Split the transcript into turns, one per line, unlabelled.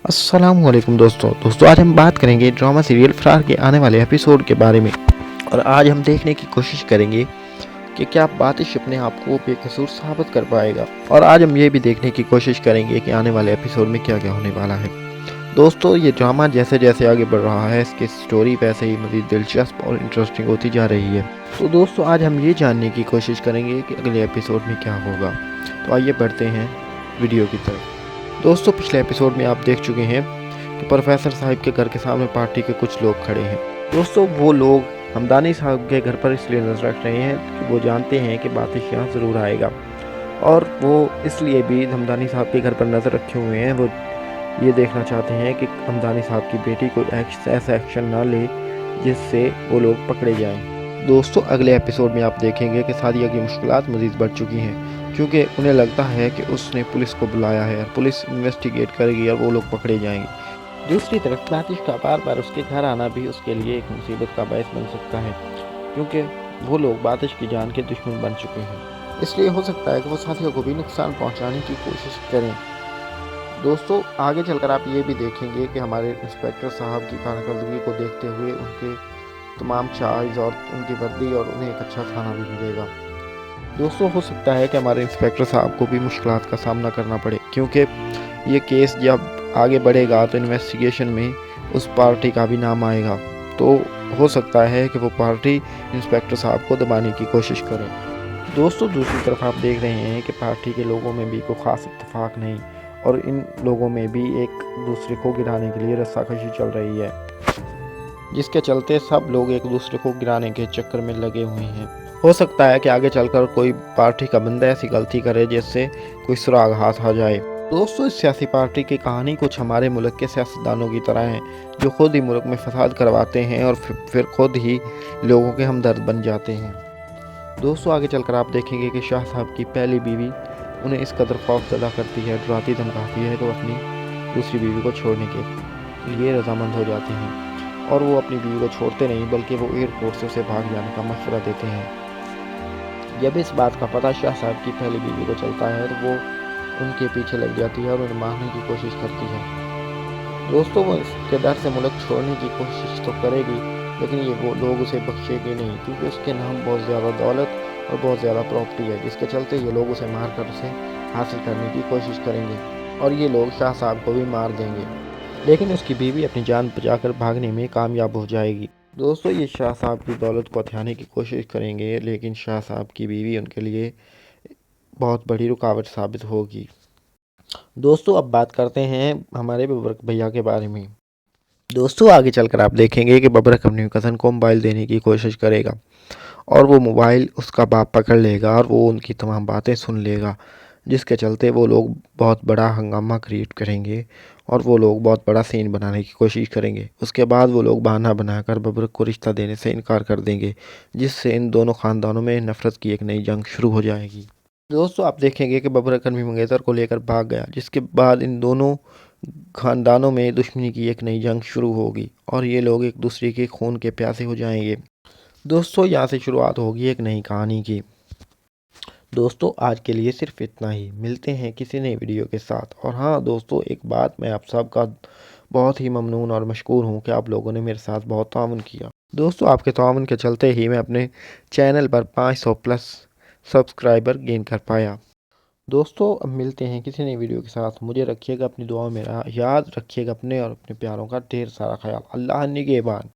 अस्सलाम वालेकुम दोस्तों आज हम बात करेंगे ड्रामा सीरियल फरार के आने वाले एपिसोड के बारे में। और आज हम देखने की कोशिश करेंगे कि क्या बातिश अपने आप को बेकसूर साबित कर पाएगा। और आज हम ये भी देखने की कोशिश करेंगे कि आने वाले एपिसोड में क्या क्या होने वाला है। दोस्तों ये ड्रामा जैसे जैसे आगे बढ़ रहा है, इसकी स्टोरी वैसे ही मज़ीद दिलचस्प और इंटरेस्टिंग होती जा रही है। तो दोस्तों आज हम ये जानने की कोशिश करेंगे कि अगले एपिसोड में क्या होगा। तो आइए बढ़ते हैं वीडियो की तरफ। दोस्तों पिछले एपिसोड में आप देख चुके हैं कि प्रोफेसर साहब के घर के सामने पार्टी के कुछ लोग खड़े हैं। दोस्तों वो लोग हमदानी साहब के घर पर इसलिए नजर रख रहे हैं कि वो जानते हैं कि बातिश यहाँ ज़रूर आएगा, और वो इसलिए भी हमदानी साहब के घर पर नज़र रखे हुए हैं। वो ये देखना चाहते हैं कि हमदानी साहब की बेटी कोई ऐसा एक्शन ना ले जिससे वो लोग पकड़े जाएं। दोस्तों अगले एपिसोड में आप देखेंगे कि सादिया की मुश्किलात मज़ीद बढ़ चुकी हैं, क्योंकि उन्हें लगता है कि उसने पुलिस को बुलाया है और पुलिस इन्वेस्टिगेट करेगी और वो लोग पकड़े जाएंगे। दूसरी तरफ बातिश का बार बार उसके घर आना भी उसके लिए एक मुसीबत का बायस बन सकता है, क्योंकि वो लोग बातिश की जान के दुश्मन बन चुके हैं। इसलिए हो सकता है कि वो साथियों को भी नुकसान पहुंचाने की कोशिश करें। दोस्तों आगे चलकर आप ये भी देखेंगे कि हमारे इंस्पेक्टर साहब की कारकर्दगी को देखते हुए उनके तमाम चार्ज और उनकी वर्दी और उन्हें एक अच्छा थाना भी मिलेगा। दोस्तों हो सकता है कि हमारे इंस्पेक्टर साहब को भी मुश्किलात का सामना करना पड़े, क्योंकि ये केस जब आगे बढ़ेगा तो इन्वेस्टिगेशन में उस पार्टी का भी नाम आएगा। तो हो सकता है कि वो पार्टी इंस्पेक्टर साहब को दबाने की कोशिश करे। दोस्तों दूसरी तरफ आप देख रहे हैं कि पार्टी के लोगों में भी कोई ख़ास इत्तेफाक नहीं, और इन लोगों में भी एक दूसरे को गिराने के लिए रस्साकशी चल रही है, जिसके चलते सब लोग एक दूसरे को गिराने के चक्कर में लगे हुए हैं। हो सकता है कि आगे चलकर कोई पार्टी का बंदा ऐसी गलती करे जिससे कोई सुराग हाथ आ जाए। दोस्तों इस सियासी पार्टी की कहानी कुछ हमारे मुल्क के सियासतदानों की तरह है, जो खुद ही मुल्क में फसाद करवाते हैं और फिर खुद ही लोगों के हमदर्द बन जाते हैं। दोस्तों आगे चलकर आप देखेंगे कि शाह साहब की पहली बीवी उन्हें इस कदर खौफजदा करती है, डराती धमकाती है कि वो अपनी दूसरी बीवी को छोड़ने के लिए रजामंद हो जाते हैं, और वो अपनी बीवी को छोड़ते नहीं बल्कि वो एयरपोर्ट से उसे भाग जाने का मशवरा देते हैं। जब इस बात का पता शाह साहब की पहली बीवी को चलता है तो वो उनके पीछे लग जाती है और उन्हें मारने की कोशिश करती है। दोस्तों वो इसके डर से मुल्क छोड़ने की कोशिश तो करेगी, लेकिन ये वो लोग उसे बख्शेंगे नहीं, क्योंकि उसके नाम बहुत ज़्यादा दौलत और बहुत ज़्यादा प्रॉपर्टी है, जिसके चलते ये लोग उसे मार कर उसे हासिल करने की कोशिश करेंगे, और ये लोग शाह साहब को भी मार देंगे। लेकिन उसकी बीवी अपनी जान बचाकर भागने में कामयाब हो जाएगी। दोस्तों ये शाह साहब की दौलत को हथियाने की कोशिश करेंगे, लेकिन शाह साहब की बीवी उनके लिए बहुत बड़ी रुकावट साबित होगी। दोस्तों अब बात करते हैं हमारे बबरक भैया के बारे में। दोस्तों आगे चलकर आप देखेंगे कि बबरक अपनी कज़न को मोबाइल देने की कोशिश करेगा, और वो मोबाइल उसका बाप पकड़ लेगा और वो उनकी तमाम बातें सुन लेगा, जिसके चलते वो लोग बहुत बड़ा हंगामा क्रिएट करेंगे और वो लोग बहुत बड़ा सीन बनाने की कोशिश करेंगे। उसके बाद वो लोग बहाना बनाकर बबरक को रिश्ता देने से इनकार कर देंगे, जिससे इन दोनों ख़ानदानों में नफ़रत की एक नई जंग शुरू हो जाएगी। दोस्तों आप देखेंगे कि बबरक अरमी मंगेतर को लेकर भाग गया, जिसके बाद इन दोनों ख़ानदानों में दुश्मनी की एक नई जंग शुरू होगी और ये लोग एक दूसरे के खून के प्यासे हो जाएंगे। दोस्तों यहाँ से शुरुआत होगी एक नई कहानी की। दोस्तों आज के लिए सिर्फ इतना ही, मिलते हैं किसी नई वीडियो के साथ। और हाँ दोस्तों एक बात, मैं आप सबका बहुत ही ममनून और मशकूर हूँ कि आप लोगों ने मेरे साथ बहुत ताउन किया। दोस्तों आपके ताउन के चलते ही मैं अपने चैनल पर 500 प्लस सब्सक्राइबर गेन कर पाया। दोस्तों अब मिलते हैं किसी नई वीडियो के साथ। मुझे रखिएगा अपनी दुआ में, याद रखिएगा अपने और अपने प्यारों का ढेर सारा ख्याल। अल्लाह निगहबान।